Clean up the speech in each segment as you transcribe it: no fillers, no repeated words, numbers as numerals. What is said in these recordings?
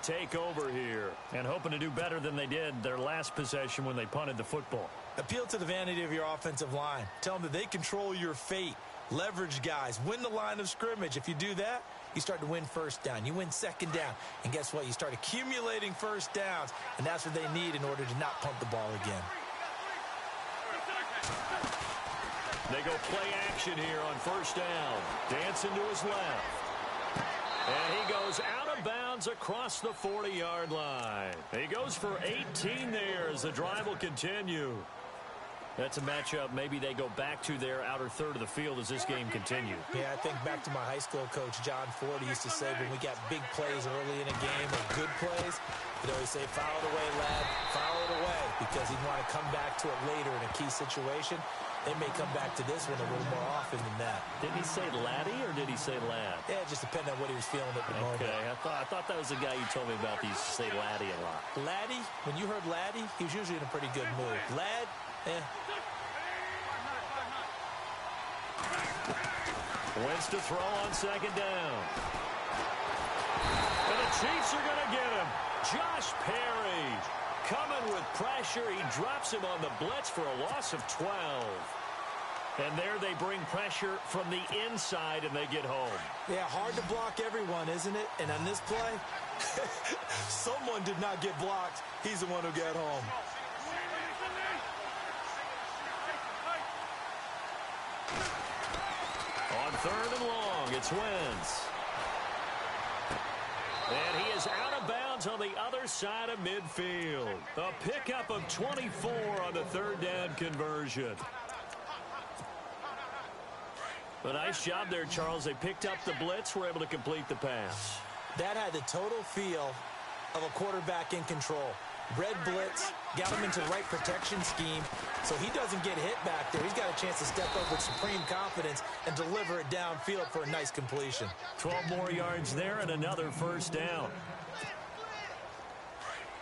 take over here and hoping to do better than they did their last possession when they punted the football. Appeal to the vanity of your offensive line. Tell them that they control your fate. Leverage guys. Win the line of scrimmage. If you do that, you start to win first down. You win second down. And guess what? You start accumulating first downs. And that's what they need in order to not punt the ball again. They go play action here on first down. Dancing to his left. And he goes out of bounds across the 40-yard line. He goes for 18 there as the drive will continue. That's a matchup maybe they go back to their outer third of the field as this game continues. Yeah, I think back to my high school coach, John Ford. He used to say when we got big plays early in a game or good plays, he'd always say, foul it away, lad, foul it away, because he'd want to come back to it later in a key situation. They may come back to this one a little more often than that. Didn't he say laddie or did he say lad? Yeah, it just depended on what he was feeling at the moment. Okay, I thought that was the guy you told me about. He used to say laddie a lot. Laddie, when you heard laddie, he was usually in a pretty good mood. Lad, Wins to throw on second down. And the Chiefs are going to get him. Josh Perry coming with pressure. He drops him on the blitz for a loss of 12. And there they bring pressure from the inside, and they get home. Yeah, hard to block everyone, isn't it? And on this play, someone did not get blocked. He's the one who got home. On third and long, it's Wentz. And he is out of bounds on the other side of midfield. A pickup of 24 on the third down conversion. A nice job there, Charles. They picked up the blitz, were able to complete the pass. That had the total feel of a quarterback in control. Red blitz, got him into the right protection scheme, so he doesn't get hit back there. He's got a chance to step up with supreme confidence and deliver it downfield for a nice completion. 12 more yards there and another first down.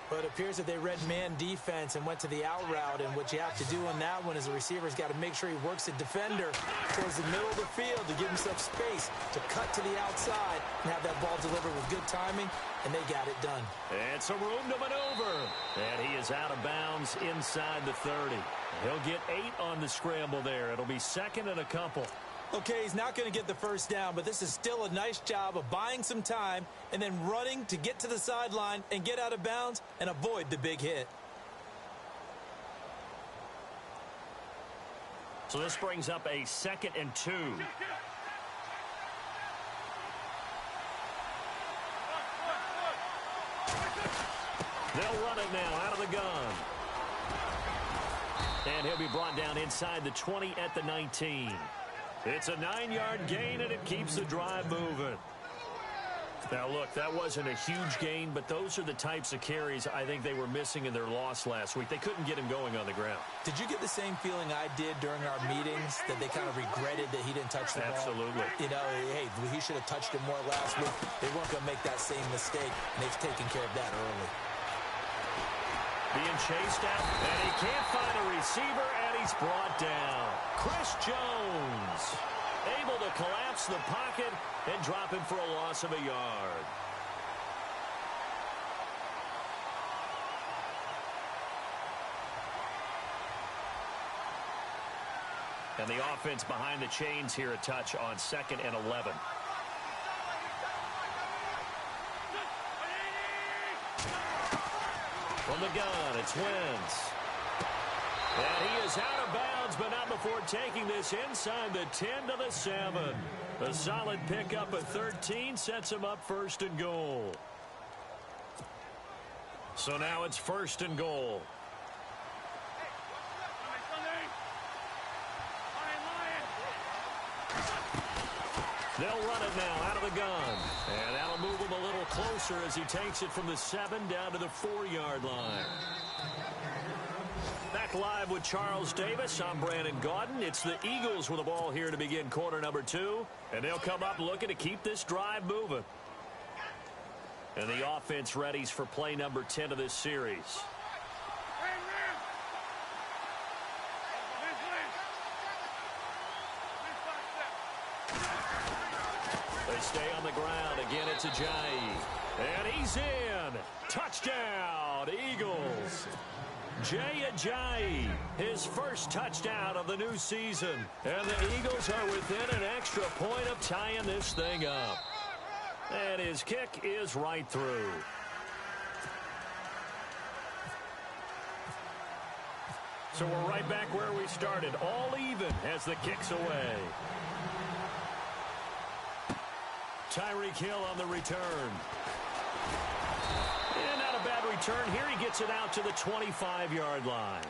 But it appears that they read man defense and went to the out route, and what you have to do on that one is the receiver's got to make sure he works the defender towards the middle of the field to give himself space to cut to the outside and have that ball delivered with good timing, and they got it done. And some room to maneuver. And he is out of bounds inside the 30. He'll get 8 on the scramble there. It'll be second and a couple. Okay, he's not going to get the first down, but this is still a nice job of buying some time and then running to get to the sideline and get out of bounds and avoid the big hit. So this brings up a 2nd and 2. They'll run it now out of the gun. And he'll be brought down inside the 20 at the 19. It's a 9-yard gain, and it keeps the drive moving. Now, look, that wasn't a huge gain, but those are the types of carries I think they were missing in their loss last week. They couldn't get him going on the ground. Did you get the same feeling I did during our meetings, that they kind of regretted that he didn't touch the ball? Absolutely. You know, hey, he should have touched it more last week. They weren't going to make that same mistake, and they've taken care of that early. Being chased out, and he can't find a receiver, and he's brought down. Chris Jones able to collapse the pocket and drop him for a loss of a yard. And the offense behind the chains here, a touch on 2nd and 11. From the gun, it's Wentz. And he is out of bounds, but not before taking this inside the 10 to the 7. A solid pickup of 13 sets him up 1st and goal. So now it's 1st and goal. They'll run it now out of the gun. And that'll move him a little closer as he takes it from the 7 down to the 4-yard line. Back live with Charles Davis. I'm Brandon Gaudin. It's the Eagles with the ball here to begin quarter number 2. And they'll come up looking to keep this drive moving. And the offense readies for play number 10 of this series. They stay on the ground. Again, it's Ajayi. And he's in. Touchdown, Eagles. Jay Ajayi, his first touchdown of the new season. And the Eagles are within an extra point of tying this thing up. And his kick is right through. So we're right back where we started, all even as the kick's away. Tyreek Hill on the return. And not a bad return here. He gets it out to the 25-yard line.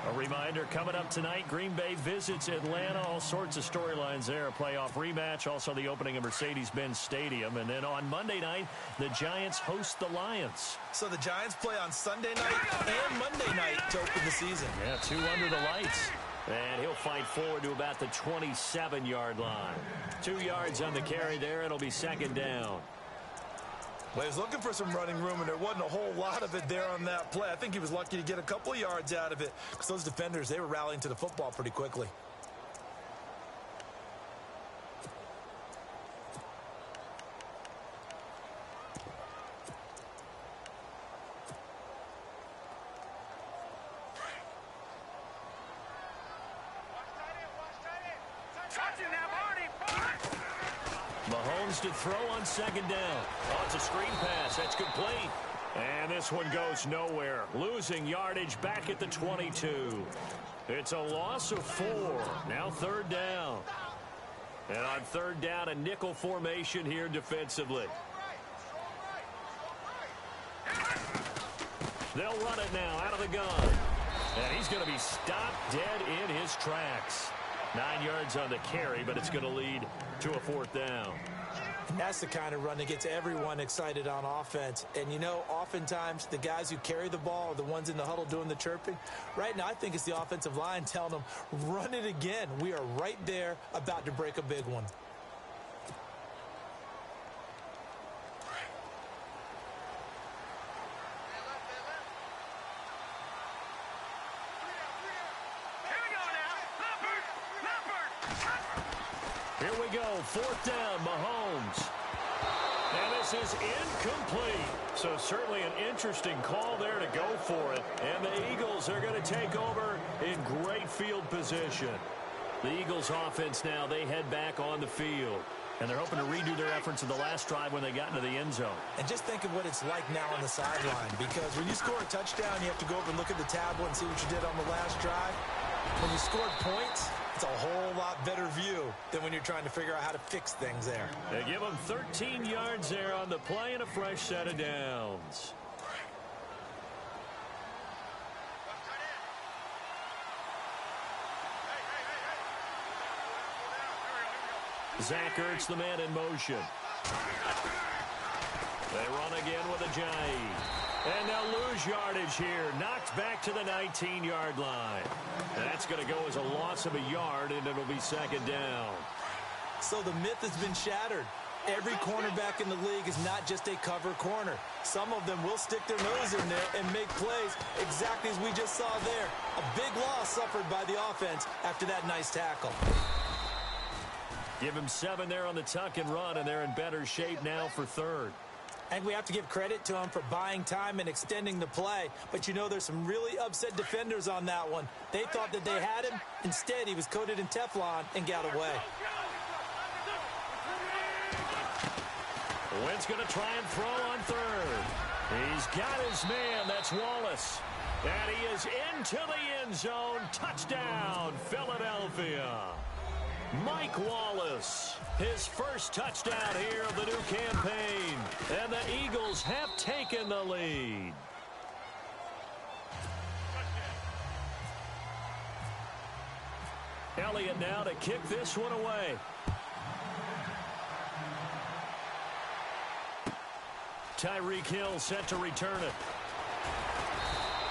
A reminder, coming up tonight, Green Bay visits Atlanta. All sorts of storylines there. A playoff rematch, also the opening of Mercedes-Benz Stadium. And then on Monday night, the Giants host the Lions. So the Giants play on Sunday night and Monday night to open the season. Yeah, 2 under the lights. And he'll fight forward to about the 27-yard line. 2 yards on the carry there. It'll be second down. Well, he was looking for some running room, and there wasn't a whole lot of it there on that play. I think he was lucky to get a couple of yards out of it because those defenders, they were rallying to the football pretty quickly. Mahomes to throw on second down. Oh, it's a screen pass. That's complete. And this one goes nowhere. Losing yardage back at the 22. It's a loss of 4. Now third down. And on third down, a nickel formation here defensively. They'll run it now out of the gun. And he's going to be stopped dead in his tracks. 9 yards on the carry, but it's going to lead to a fourth down. And that's the kind of run that gets everyone excited on offense. And, you know, oftentimes the guys who carry the ball are the ones in the huddle doing the chirping. Right now, I think it's the offensive line telling them, run it again. We are right there about to break a big one. Here we go, fourth down, Mahomes. And this is incomplete. So certainly an interesting call there to go for it. And the Eagles are going to take over in great field position. The Eagles offense now, they head back on the field. And they're hoping to redo their efforts in the last drive when they got into the end zone. And just think of what it's like now on the sideline. Because when you score a touchdown, you have to go over and look at the tablet and see what you did on the last drive. When you scored points, it's a whole lot better view than when you're trying to figure out how to fix things there. They give them 13 yards there on the play and a fresh set of downs. Zach Ertz, the man in motion. They run again with Ajayi. And they'll lose yardage here. Knocked back to the 19-yard line. And that's going to go as a loss of a yard, and it'll be second down. So the myth has been shattered. Every cornerback in the league is not just a cover corner. Some of them will stick their nose in there and make plays exactly as we just saw there. A big loss suffered by the offense after that nice tackle. Give him 7 there on the tuck and run, and they're in better shape now for third. And we have to give credit to him for buying time and extending the play. But, you know, there's some really upset defenders on that one. They thought that they had him. Instead, he was coated in Teflon and got away. Wynn's going to try and throw on third. He's got his man. That's Wallace. And he is into the end zone. Touchdown, Philadelphia. Mike Wallace, his first touchdown here of the new campaign. And the Eagles have taken the lead. Elliott now to kick this one away. Tyreek Hill set to return it.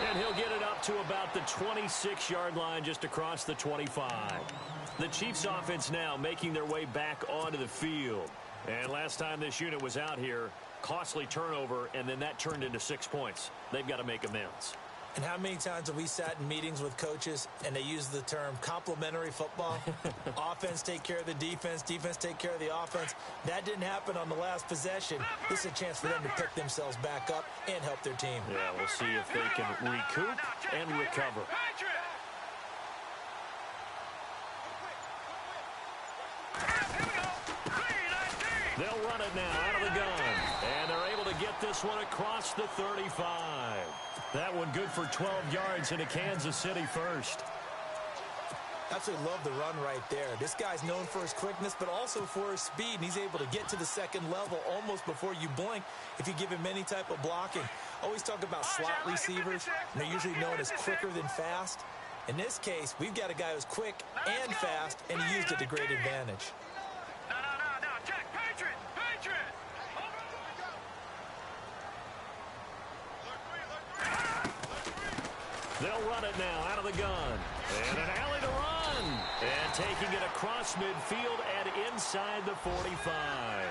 And he'll get it up to about the 26-yard line just across the 25. The Chiefs offense now making their way back onto the field. And last time this unit was out here, costly turnover, and then that turned into 6 points. They've got to make amends. And how many times have we sat in meetings with coaches and they use the term complementary football? Offense take care of the defense, defense take care of the offense. That didn't happen on the last possession. This is a chance for them to pick themselves back up and help their team. Yeah, we'll see if they can recoup and recover. They'll run it now out of the gun. And they're able to get this one across the 35. That one good for 12 yards into Kansas City first. Absolutely love the run right there. This guy's known for his quickness, but also for his speed. And he's able to get to the second level almost before you blink if you give him any type of blocking. Always talk about slot receivers, and they're usually known as quicker than fast. In this case, we've got a guy who's quick and fast, and he used it to great advantage. They'll run it now out of the gun. And an alley to run. And taking it across midfield and inside the 45.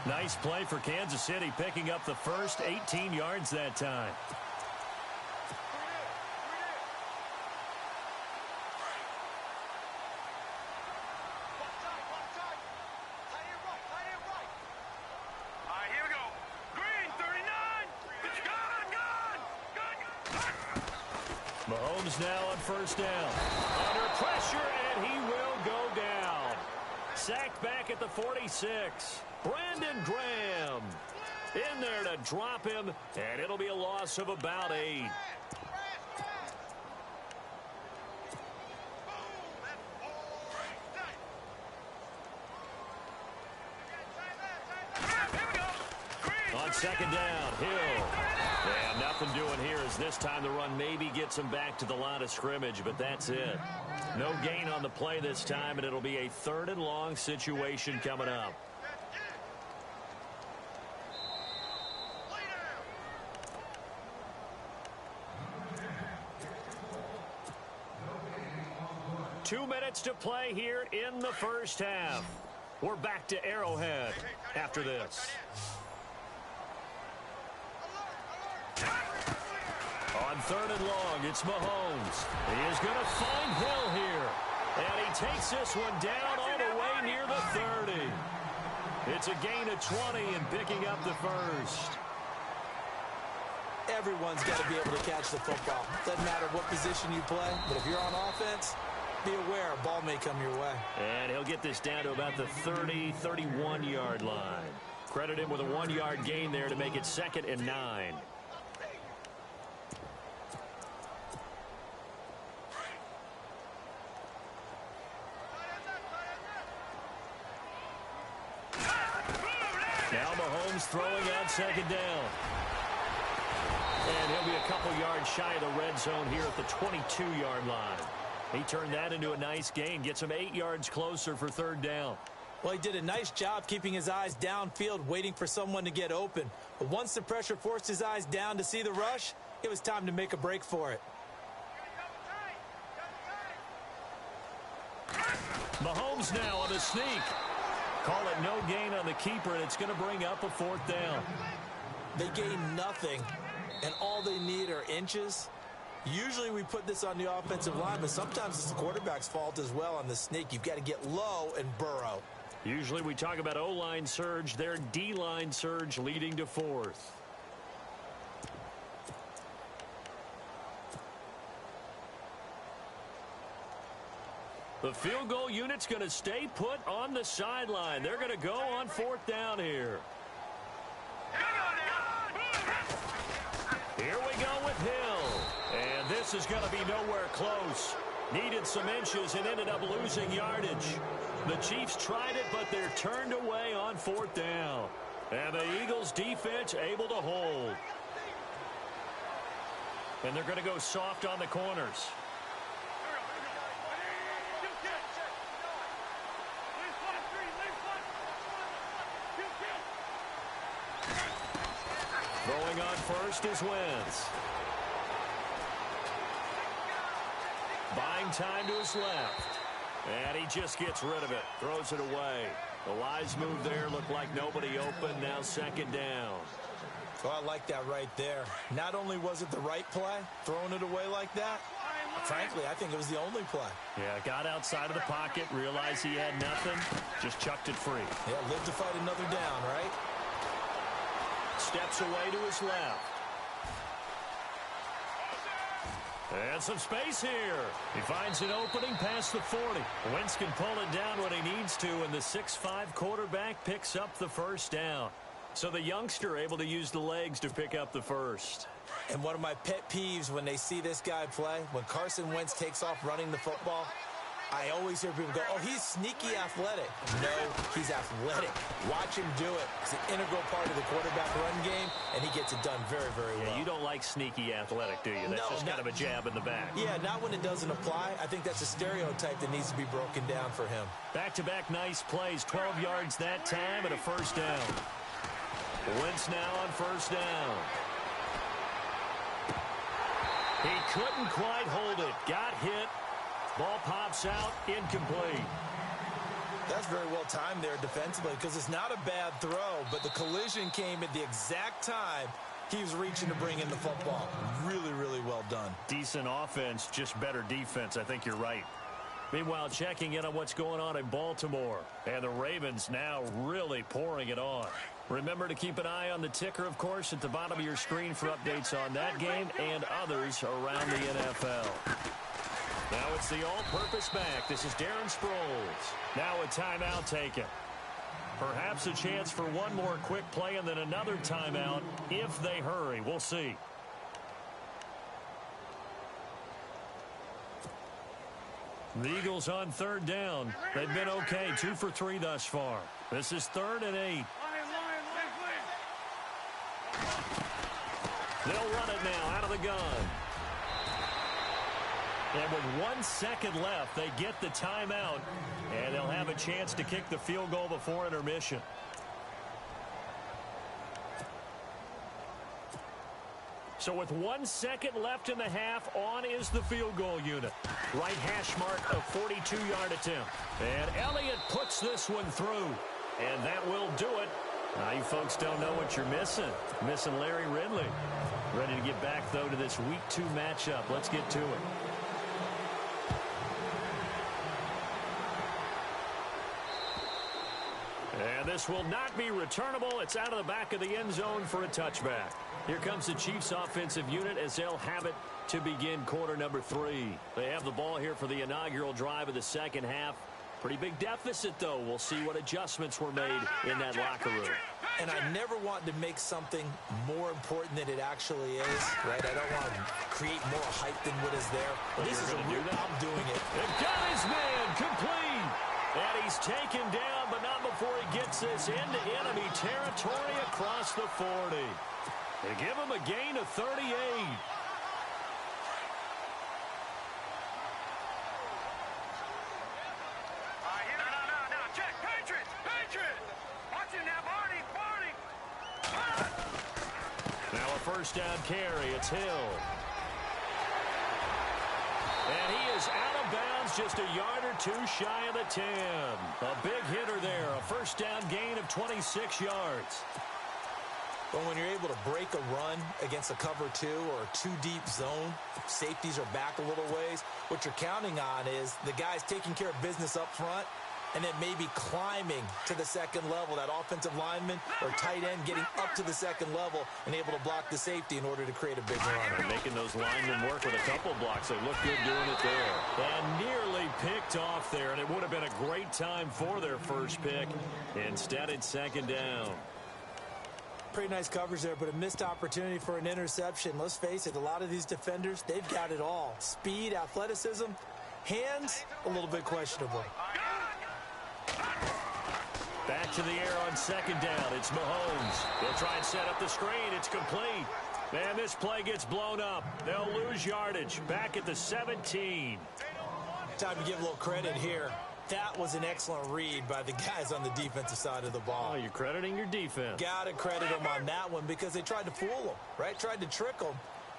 Nice play for Kansas City, picking up the first 18 yards that time. Mahomes now on first down. Under pressure, and he will go down. Sacked back at the 46. Brandon Graham in there to drop him, and it'll be a loss of about 8. On second down, Hill. And nothing doing here as this time the run maybe gets him back to the line of scrimmage, but that's it. No gain on the play this time, and it'll be a 3rd and long situation coming up. Two minutes to play here in the first half. We're back to Arrowhead after this. On 3rd and long, it's Mahomes. He is going to find Hill here. And he takes this one down all the way near the 30. It's a gain of 20 and picking up the first. Everyone's got to be able to catch the football. Doesn't matter what position you play, but if you're on offense, be aware a ball may come your way. And he'll get this down to about the 30, 31-yard line. Credit him with a 1-yard gain there to make it 2nd and 9. Now Mahomes throwing on second down. And he'll be a couple yards shy of the red zone here at the 22-yard line. He turned that into a nice gain, gets him 8 yards closer for 3rd down. Well, he did a nice job keeping his eyes downfield, waiting for someone to get open. But once the pressure forced his eyes down to see the rush, it was time to make a break for it. Mahomes now on the sneak. Call it no gain on the keeper, and it's going to bring up a 4th down. They gain nothing, and all they need are inches. Usually we put this on the offensive line, but sometimes it's the quarterback's fault as well on the sneak. You've got to get low and burrow. Usually we talk about O-line surge, their D-line surge leading to 4th. The field goal unit's going to stay put on the sideline. They're going to go on 4th down here. Here we go with Hill. And this is going to be nowhere close. Needed some inches and ended up losing yardage. The Chiefs tried it, but they're turned away on 4th down. And the Eagles defense able to hold. And they're going to go soft on the corners. Throwing on first is Wentz. Buying time to his left. And he just gets rid of it. Throws it away. The wise move there looked like nobody open. Now 2nd down. Oh, I like that right there. Not only was it the right play, throwing it away like that, frankly, I think it was the only play. Yeah, got outside of the pocket, realized he had nothing, just chucked it free. Yeah, live to fight another down, right? Steps away to his left. And some space here. He finds an opening past the 40. Wentz can pull it down when he needs to, and the 6'5" quarterback picks up the first down. So the youngster able to use the legs to pick up the first. And one of my pet peeves when they see this guy play, when Carson Wentz takes off running the football, I always hear people go, oh, he's sneaky athletic. No, he's athletic. Watch him do it. It's an integral part of the quarterback run game, and he gets it done very, very well. Yeah, you don't like sneaky athletic, do you? That's just kind of a jab in the back. Yeah, not when it doesn't apply. I think that's a stereotype that needs to be broken down for him. Back-to-back nice plays, 12 yards that time and a first down. Wentz now on first down. He couldn't quite hold it. Got hit. Ball pops out, incomplete. That's very well timed there defensively because it's not a bad throw, but the collision came at the exact time he was reaching to bring in the football. Really, really well done. Decent offense, just better defense. I think you're right. Meanwhile, checking in on what's going on in Baltimore. And the Ravens now really pouring it on. Remember to keep an eye on the ticker, of course, at the bottom of your screen for updates on that game and others around the NFL. Now it's the all-purpose back. This is Darren Sproles. Now a timeout taken. Perhaps a chance for one more quick play and then another timeout if they hurry. We'll see. The Eagles on third down. They've been okay, 2 for 3 thus far. This is 3rd and 8. They'll run it now out of the gun. And with 1 second left, they get the timeout, and they'll have a chance to kick the field goal before intermission. So with 1 second left in the half, on is the field goal unit. Right hash mark, a 42-yard attempt. And Elliott puts this one through, and that will do it. Now, you folks don't know what you're missing. Missing Larry Ridley. Ready to get back, though, to this Week 2 matchup. Let's get to it. And this will not be returnable. It's out of the back of the end zone for a touchback. Here comes the Chiefs offensive unit as they'll have it to begin quarter number 3. They have the ball here for the inaugural drive of the second half. Pretty big deficit, though. We'll see what adjustments were made in that locker room. And I never want to make something more important than it actually is, right? I don't want to create more hype than what is there. But this is a real, I'm doing it. They've got his man complete. And he's taken down, but not before he gets this into enemy territory across the 40. They give him a gain of 38. Now a first down carry. It's Hill. And he is out of bounds just a yard or two shy of the 10. A big hitter there. A first down gain of 26 yards. But when you're able to break a run against a cover 2 or a 2-deep zone, safeties are back a little ways. What you're counting on is the guys taking care of business up front and then maybe climbing to the second level, that offensive lineman or tight end getting up to the second level and able to block the safety in order to create a big run. They're making those linemen work with a couple blocks. They look good doing it there. And nearly picked off there, and it would have been a great time for their first pick. Instead, it's second down. Pretty nice coverage there, but a missed opportunity for an interception. Let's face it, a lot of these defenders, they've got it all. Speed, athleticism, hands, a little bit questionable. Back to the air on second down. It's Mahomes. They'll try and set up the screen. It's complete. Man, this play gets blown up. They'll lose yardage. Back at the 17. Time to give a little credit here. That was an excellent read by the guys on the defensive side of the ball. Oh, you're crediting your defense. Got to credit them on that one because they tried to fool them, right? Tried to trick them,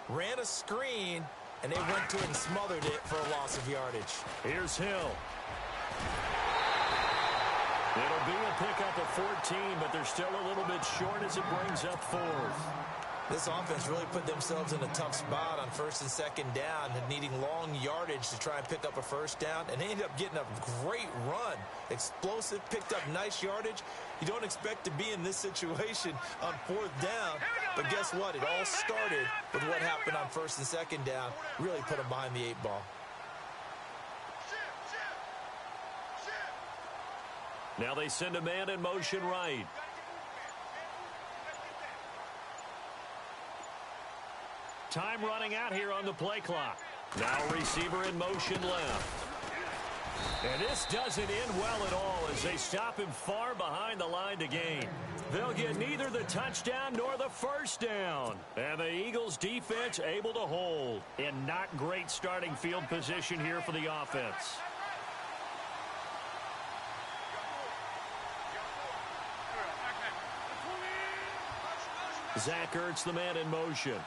ran a screen, and they went to it and smothered it for a loss of yardage. Here's Hill. It'll be a pickup of 14, but they're still a little bit short as it brings up 4th. This offense really put themselves in a tough spot on first and second down, needing long yardage to try and pick up a first down, and they ended up getting a great run. Explosive, picked up nice yardage. You don't expect to be in this situation on fourth down, but guess what? It all started with what happened on first and second down. Really put them behind the 8 ball. Now they send a man in motion right. Time running out here on the play clock. Now receiver in motion left. And this doesn't end well at all as they stop him far behind the line to gain. They'll get neither the touchdown nor the first down. And the Eagles defense able to hold. In not great starting field position here for the offense. Zach Ertz, the man in motion.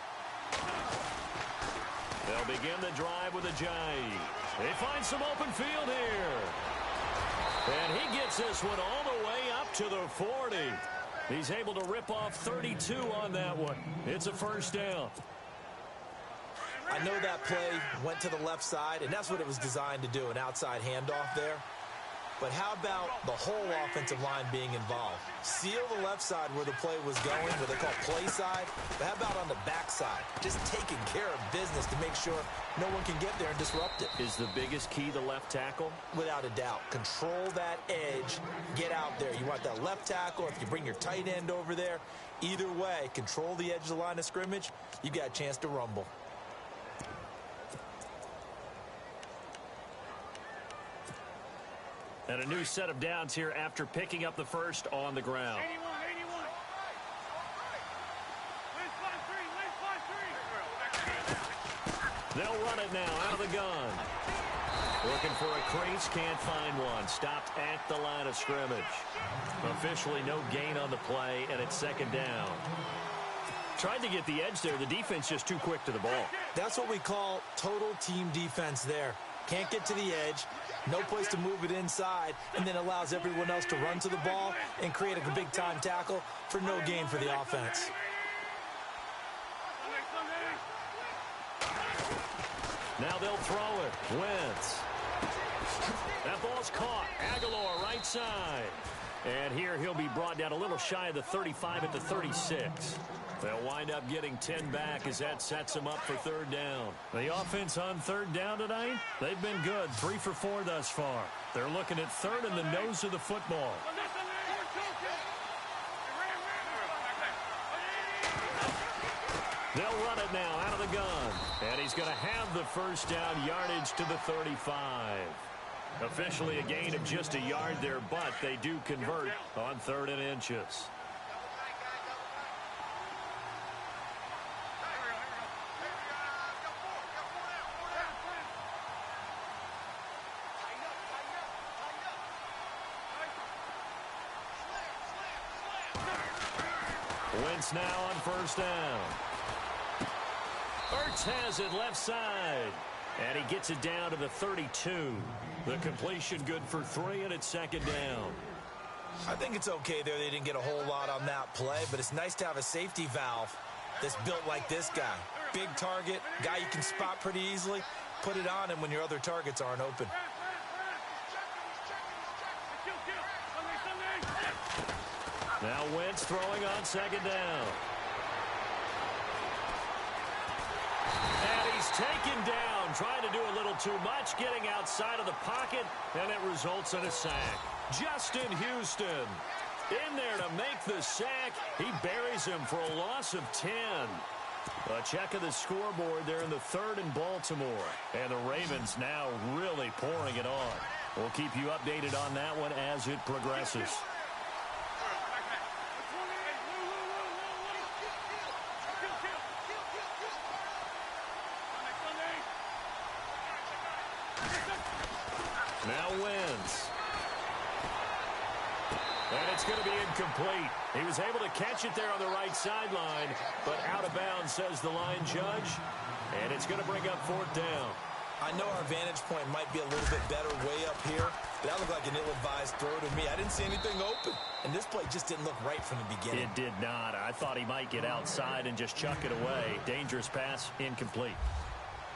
They'll begin the drive with Ajayi. They find some open field here. And he gets this one all the way up to the 40. He's able to rip off 32 on that one. It's a first down. I know that play went to the left side, and that's what it was designed to do, an outside handoff there. But how about the whole offensive line being involved? Seal the left side where the play was going, what they call play side. But how about on the back side? Just taking care of business to make sure no one can get there and disrupt it. Is the biggest key the left tackle? Without a doubt. Control that edge. Get out there. You want that left tackle. If you bring your tight end over there, either way, control the edge of the line of scrimmage, you got a chance to rumble. And a new set of downs here after picking up the first on the ground. 81. They'll run it now out of the gun. Looking for a crease, can't find one. Stopped at the line of scrimmage. Officially no gain on the play, and it's second down. Tried to get the edge there. The defense just too quick to the ball. That's what we call total team defense there. Can't get to the edge, no place to move it inside, and then allows everyone else to run to the ball and create a big-time tackle for no gain for the offense. Now they'll throw it. Wentz. That ball's caught. Aguilar right side. And here he'll be brought down a little shy of the 35 at the 36. They'll wind up getting 10 back as that sets them up for third down. The offense on third down tonight, they've been good. 3 for 4 thus far. They're looking at third in the nose of the football. They'll run it now out of the gun. And he's going to have the first down, yardage to the 35. Officially a gain of just a yard there, but they do convert on 3rd and inches. Wentz now on first down. Ertz has it left side. And he gets it down to the 32. The completion good for 3, and it's second down. I think it's okay there. They didn't get a whole lot on that play, but it's nice to have a safety valve that's built like this guy. Big target, guy you can spot pretty easily. Put it on him when your other targets aren't open. Now Wentz throwing on second down. And he's taken down, trying to do a little too much, getting outside of the pocket, and it results in a sack. Justin Houston in there to make the sack. He buries him for a loss of 10. A check of the scoreboard there in the 3rd in Baltimore. And the Ravens now really pouring it on. We'll keep you updated on that one as it progresses. Now Wentz. And it's going to be incomplete. He was able to catch it there on the right sideline, but out of bounds, says the line judge. And it's going to bring up 4th down. I know our vantage point might be a little bit better way up here, That looked like an ill-advised throw to me. I didn't see anything open. And this play just didn't look right from the beginning. It did not. I thought he might get outside and just chuck it away. Dangerous pass, incomplete.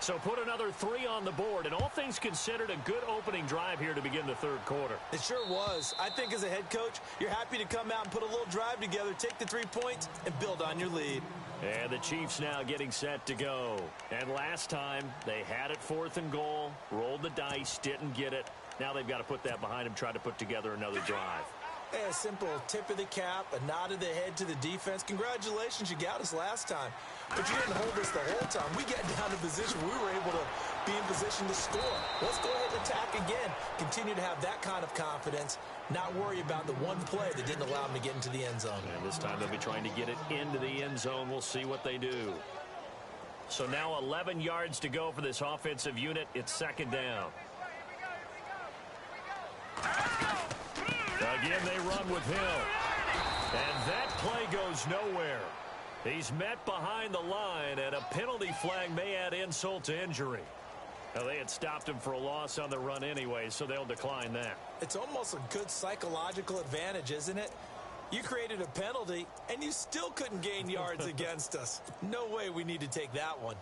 So put another 3 on the board, and all things considered, a good opening drive here to begin the third quarter. It sure was. I think as a head coach, you're happy to come out and put a little drive together, take the 3 points, and build on your lead. And the Chiefs now getting set to go. And last time, they had it 4th and goal, rolled the dice, didn't get it. Now they've got to put that behind them, try to put together another drive. Hey, a simple tip of the cap, a nod of the head to the defense. Congratulations, you got us last time. But you didn't hold us the whole time. We got down to position. We were able to be in position to score. Let's go ahead and attack again. Continue to have that kind of confidence. Not worry about the one play that didn't allow them to get into the end zone. And this time they'll be trying to get it into the end zone. We'll see what they do. So now 11 yards to go for this offensive unit. It's 2nd down. Again, they run with Hill. And that play goes nowhere. He's met behind the line, and a penalty flag may add insult to injury. Now, they had stopped him for a loss on the run anyway, so they'll decline that. It's almost a good psychological advantage, isn't it? You created a penalty, and you still couldn't gain yards against us. No way we need to take that one.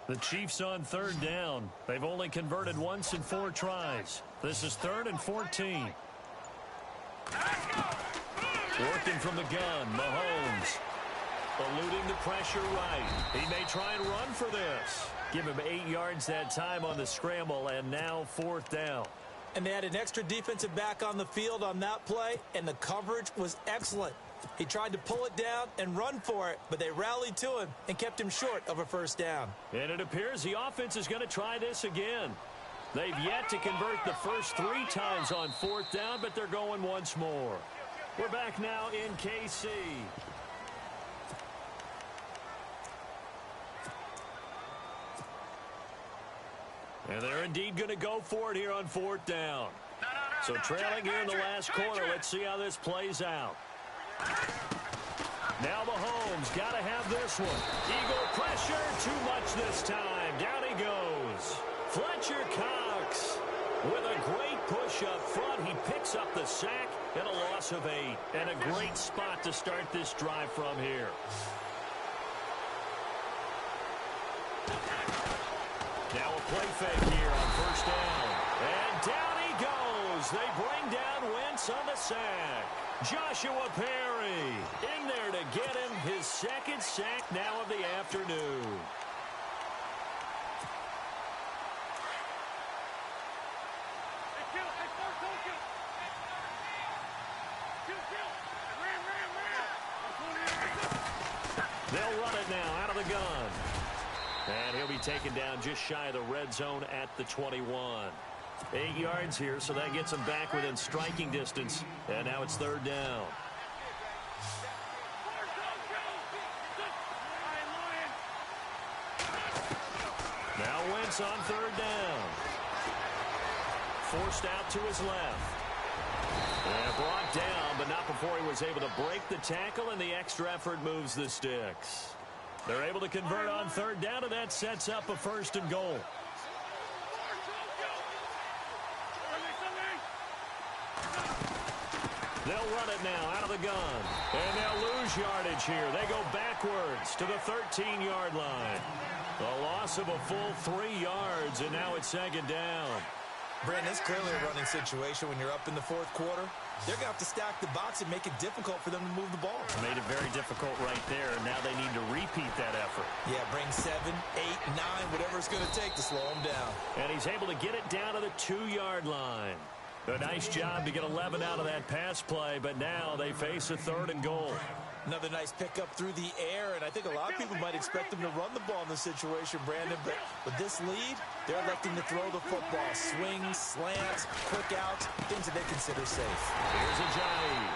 The Chiefs on 3rd down. They've only converted once in 4 tries. This is 3rd and 14. Working from the gun, Mahomes. Eluding the pressure right. He may try and run for this. Give him 8 yards that time on the scramble, and now 4th down. And they had an extra defensive back on the field on that play, and the coverage was excellent. He tried to pull it down and run for it, but they rallied to him and kept him short of a 1st down. And it appears the offense is going to try this again. They've yet to convert the first 3 times on 4th down, but they're going once more. We're back now in KC. And they're indeed going to go for it here on 4th down. So trailing here in the last quarter, let's see how this plays out. Now Mahomes got to have this one. Eagle pressure, too much this time. Down he goes. Fletcher Cox with a great push up front. He picks up the sack and a loss of 8. And a great spot to start this drive from here. Now a play fake here on 1st down. And down he goes. They bring down Wentz on the sack. Joshua Perry in there to get him his 2nd sack now of the afternoon. They'll run it now out of the gun. And he'll be taken down just shy of the red zone at the 21. 8 yards here, so that gets him back within striking distance. And now it's 3rd down. Now Wentz on 3rd down. Forced out to his left. And brought down, but not before he was able to break the tackle, and the extra effort moves the sticks. They're able to convert on 3rd down, and that sets up a 1st and goal. They'll run it now out of the gun. And they'll lose yardage here. They go backwards to the 13-yard line. A loss of a full 3 yards, and now it's 2nd down. Brandon, it's clearly a running situation when you're up in the 4th quarter. They're going to have to stack the box and make it difficult for them to move the ball. Made it very difficult right there, and now they need to repeat that effort. Yeah, bring 7, 8, 9, whatever it's going to take to slow them down. And he's able to get it down to the 2-yard line. A nice job to get 11 out of that pass play, but now they face a 3rd and goal. Another nice pickup through the air, and I think a lot of people might expect them to run the ball in this situation, Brandon, but with this lead, they're electing to throw the football. Swings, slants, quick outs, things that they consider safe. Here's Ajayi,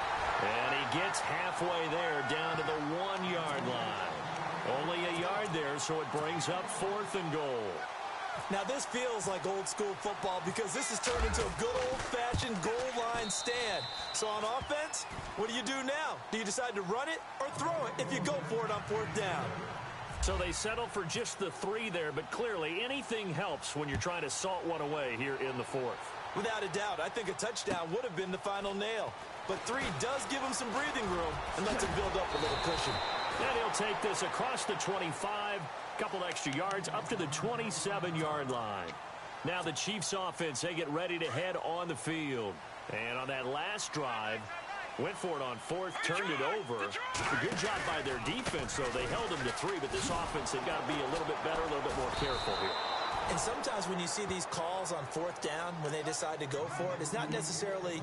and he gets halfway there down to the 1-yard line. Only a yard there, so it brings up 4th and goal. Now, this feels like old-school football because this has turned into a good old-fashioned goal line stand. So on offense, what do you do now? Do you decide to run it or throw it if you go for it on 4th down? So they settle for just the 3 there, but clearly anything helps when you're trying to salt one away here in the 4th. Without a doubt, I think a touchdown would have been the final nail. But 3 does give him some breathing room and lets him build up a little cushion. And he'll take this across the 25, couple extra yards up to the 27-yard line. Now the Chiefs offense, they get ready to head on the field. And on that last drive, went for it on 4th, turned it over. A good job by their defense, though. They held them to 3, but this offense, they've got to be a little bit better, a little bit more careful here. And sometimes when you see these calls on 4th down, when they decide to go for it, it's not necessarily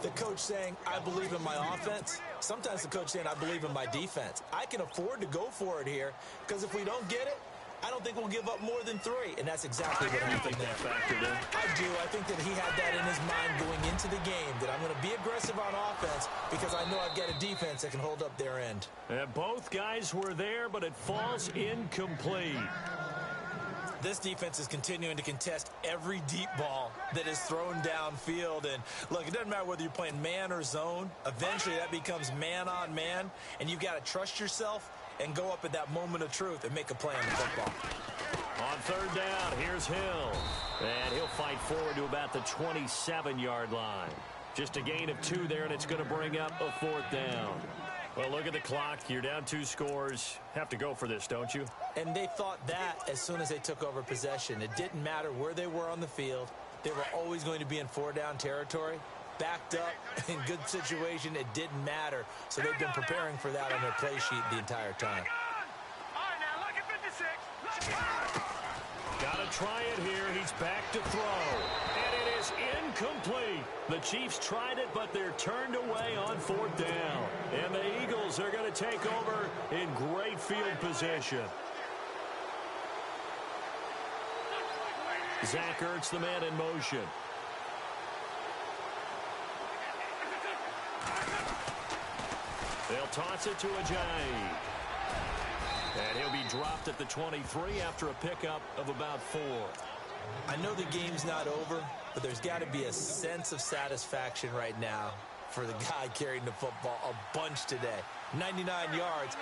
the coach saying, I believe in my offense. Sometimes the coach saying, I believe in my defense. I can afford to go for it here because if we don't get it, I don't think we'll give up more than 3. And that's exactly what happened there. Factored in. I do. I think that he had that in his mind going into the game, that I'm going to be aggressive on offense because I know I've got a defense that can hold up their end. And both guys were there, but it falls incomplete. This defense is continuing to contest every deep ball that is thrown downfield. And, look, it doesn't matter whether you're playing man or zone. Eventually, that becomes man-on-man, and you've got to trust yourself and go up at that moment of truth and make a play on the football. On 3rd down, here's Hill. And he'll fight forward to about the 27-yard line. Just a gain of 2 there, and it's going to bring up a 4th down. Well, look at the clock. You're down 2 scores. Have to go for this, don't you? And they thought that as soon as they took over possession. It didn't matter where they were on the field. They were always going to be in 4-down territory. Backed up, in good situation, it didn't matter. So they've been preparing for that on their play sheet the entire time. All right, now look at 56. Got to try it here. He's back to throw. And it is incomplete. The Chiefs tried it, but they're turned away on 4th down. And the Eagles are going to take over in great field position. Zach Ertz, the man in motion. They'll toss it to Ajayi. And he'll be dropped at the 23 after a pickup of about 4. I know the game's not over, but there's got to be a sense of satisfaction right now for the guy carrying the football a bunch today. 99 yards,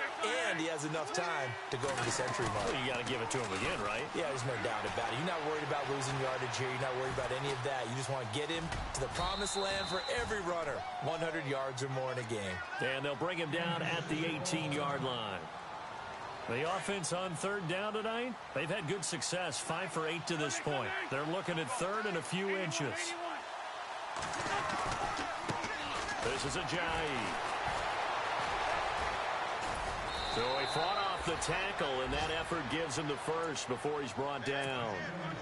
and he has enough time to go over the century mark. Well, you got to give it to him again, right? Yeah, there's no doubt about it. You're not worried about losing yardage here. You're not worried about any of that. You just want to get him to the promised land for every runner. 100 yards or more in a game. And they'll bring him down at the 18-yard line. The offense on 3rd down tonight, they've had good success, 5 for 8 to this point. They're looking at 3rd and a few inches. This is Ajayi. So he fought off the tackle, and that effort gives him the first before he's brought down.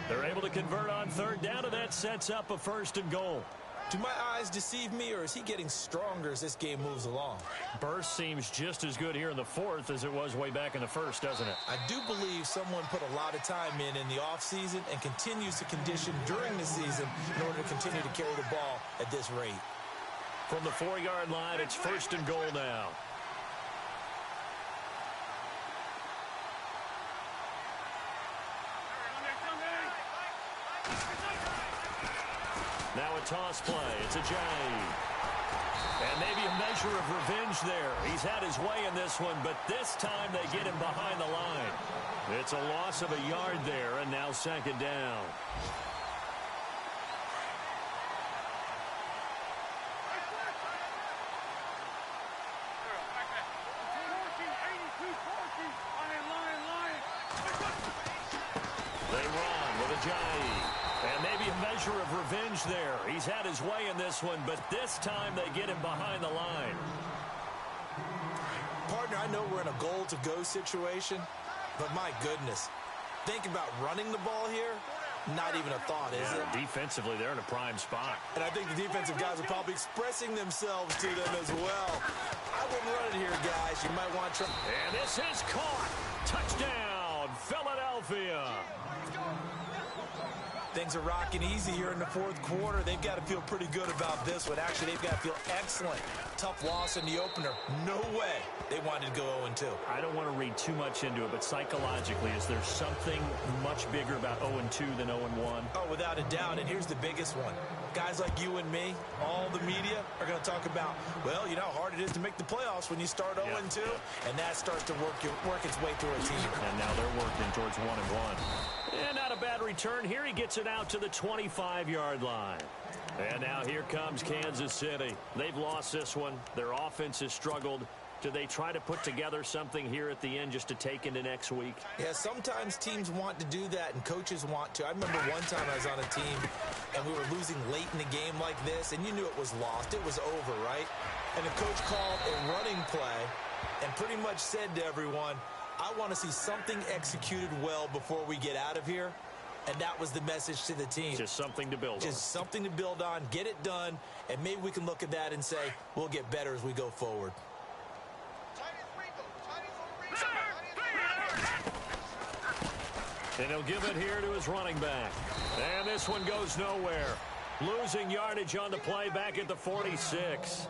They're able to convert on 3rd down, and that sets up a 1st and goal. Do my eyes deceive me, or is he getting stronger as this game moves along? Burst seems just as good here in the 4th as it was way back in the 1st, doesn't it? I do believe someone put a lot of time in the offseason and continues to condition during the season in order to continue to carry the ball at this rate. From the 4-yard line, it's 1st and goal now. Now a toss play. It's Ajayi. And maybe a measure of revenge there. He's had his way in this one, but this time they get him behind the line. It's a loss of a yard there, and now 2nd down. They run with Ajayi. And maybe a measure of revenge there. He's had his way in this one, but this time they get him behind the line. Partner, I know we're in a goal-to-go situation, but my goodness, think about running the ball here. Not even a thought, is it? Defensively, they're in a prime spot. And I think the defensive guys are probably expressing themselves to them as well. I wouldn't run it here, guys. You might want to... And this is caught. Touchdown, Philadelphia. Things are rocking easy here in the fourth quarter. They've got to feel pretty good about this one. Actually, they've got to feel excellent. Tough loss in the opener. No way they wanted to go 0-2. I don't want to read too much into it, but psychologically, is there something much bigger about 0-2 than 0-1? Oh, without a doubt, and here's the biggest one. Guys like you and me, all the media, are going to talk about, well, you know how hard it is to make the playoffs when you start 0-2, and that starts to work its way through a team. And now they're working towards 1-1. And not a bad return. Here he gets it out to the 25-yard line. And now here comes Kansas City. They've lost this one. Their offense has struggled. Do they try to put together something here at the end just to take into next week? Yeah, sometimes teams want to do that, and coaches want to. I remember one time I was on a team, and we were losing late in the game like this, and you knew it was lost. It was over, right? And the coach called a running play and pretty much said to everyone, I want to see something executed well before we get out of here. And that was the message to the team. Just something to build on. Just something to build on, get it done, and maybe we can look at that and say, we'll get better as we go forward. And he'll give it here to his running back. And this one goes nowhere. Losing yardage on the play back at the 46.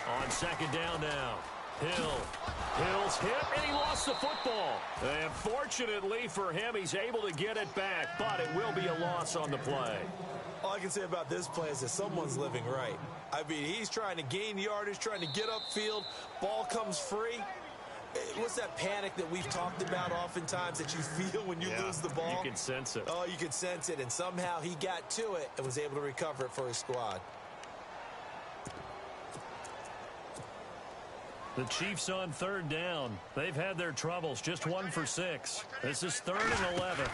On second down now. Hill's hit, and he lost the football. And fortunately for him, he's able to get it back, but it will be a loss on the play. All I can say about this play is that someone's living right. I mean, he's trying to gain yardage, trying to get upfield. Ball comes free. What's that panic that we've talked about oftentimes that you feel when you lose the ball? You can sense it. Oh, you can sense it, and somehow he got to it and was able to recover it for his squad. The Chiefs on third down. They've had their troubles, just 1 for 6. This is 3rd and 11.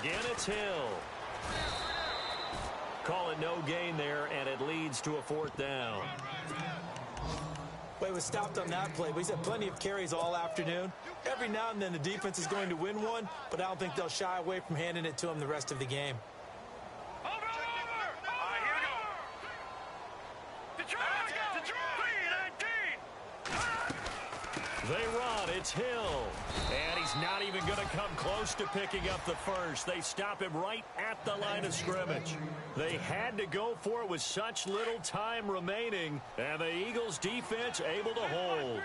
Again, it's Hill. Call it no gain there, and it leads to a 4th down. Well, he was stopped on that play, but he's had plenty of carries all afternoon. Every now and then the defense is going to win one, but I don't think they'll shy away from handing it to him the rest of the game. They run. It's Hill. And he's not even going to come close to picking up the first. They stop him right at the line of scrimmage. They had to go for it with such little time remaining. And the Eagles defense able to hold.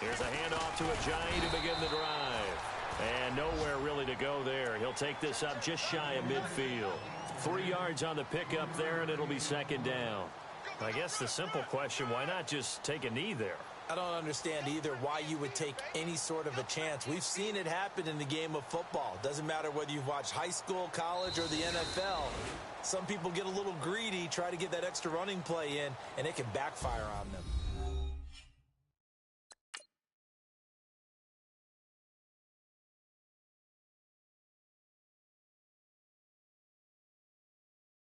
Here's a handoff to Ajayi to begin the drive. And nowhere really to go there. He'll take this up just shy of midfield. 3 yards on the pickup there, and it'll be 2nd down. I guess the simple question, why not just take a knee there? I don't understand either why you would take any sort of a chance. We've seen it happen in the game of football. Doesn't matter whether you've watched high school, college, or the NFL. Some people get a little greedy, try to get that extra running play in, and it can backfire on them.